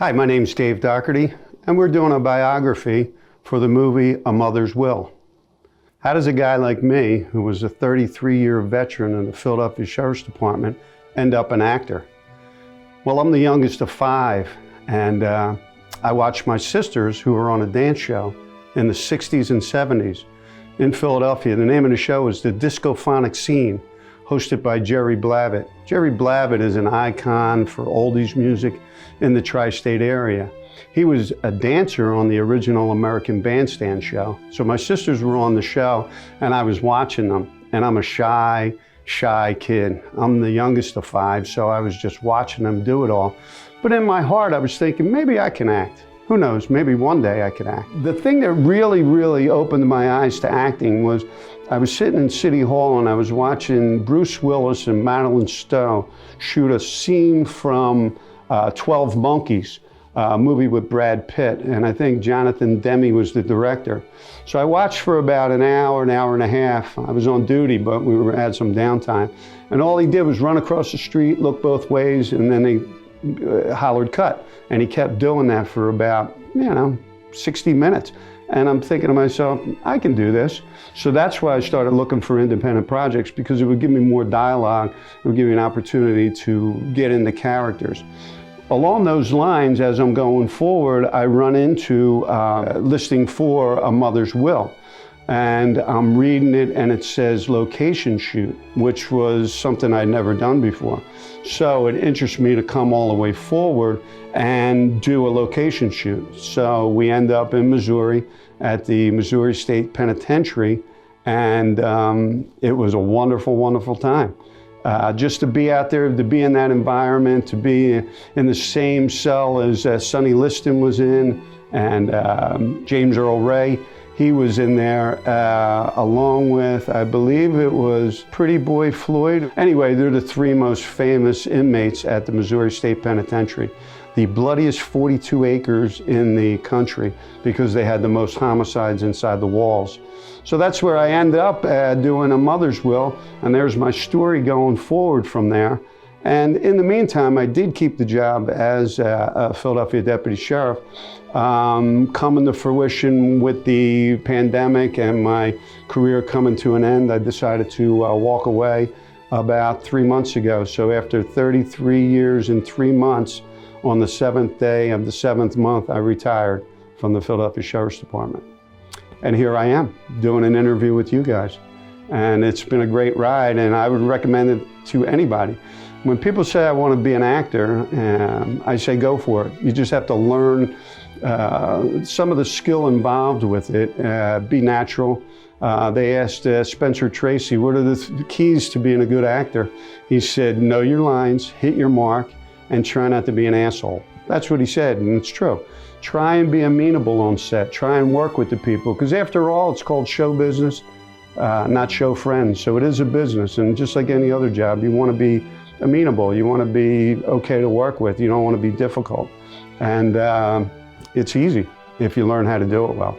Hi, my name's Dave Dougherty, and we're doing a biography for the movie A Mother's Will. How does a guy like me, who was a 33-year veteran in the Philadelphia Sheriff's Department, end up an actor? Well, I'm the youngest of five, and I watched my sisters, who were on a dance show in the 60s and 70s in Philadelphia. The name of the show was The Discophonic Scene, hosted by Jerry Blavat. Jerry Blavat is an icon for oldies music in the tri-state area. He was a dancer on the original American Bandstand show. So my sisters were on the show and I was watching them, and I'm a shy kid. I'm the youngest of five, so I was just watching them do it all. But in my heart, I was thinking, maybe I can act. Who knows, maybe one day I could act. The thing that really opened my eyes to acting was I was sitting in City Hall and I was watching Bruce Willis and Madeline Stowe shoot a scene from 12 Monkeys, a movie with Brad Pitt, and I think Jonathan Demme was the director. So I watched for about an hour and a half. I was on duty, but we had some downtime. And all he did was run across the street, look both ways, and then he hollered cut. And he kept doing that for about, 60 minutes. And I'm thinking to myself, I can do this. So that's why I started looking for independent projects, because it would give me more dialogue. It would give me an opportunity to get into characters. Along those lines, as I'm going forward, I run into listing for A Mother's Will. And I'm reading it and it says location shoot, which was something I'd never done before. So it interests me to come all the way forward and do a location shoot. So we end up in Missouri at the Missouri State Penitentiary, and it was a wonderful time. Just to be out there, to be in that environment, to be in the same cell as Sonny Liston was in, and James Earl Ray. He was in there along with, I believe it was Pretty Boy Floyd. Anyway, they're the three most famous inmates at the Missouri State Penitentiary. The bloodiest 42 acres in the country, because they had the most homicides inside the walls. So that's where I ended up doing A Mother's Will, and there's my story going forward from there. And in the meantime, I did keep the job as a Philadelphia deputy sheriff. Coming to fruition with the pandemic and my career coming to an end, I decided to walk away about 3 months ago. So after 33 years and 3 months, on the 7th day of the 7th month, I retired from the Philadelphia Sheriff's Department. And here I am doing an interview with you guys. And it's been a great ride, and I would recommend it to anybody. When people say I want to be an actor, I say go for it. You just have to learn some of the skill involved with it. Be natural. They asked Spencer Tracy, what are the keys to being a good actor? He said, know your lines, hit your mark, and try not to be an asshole. That's what he said, and it's true. Try and be amenable on set. Try and work with the people, because after all, it's called show business, not show friends. So it is a business, and just like any other job, you want to be amenable. You want to be okay to work with. You don't want to be difficult. And it's easy if you learn how to do it well.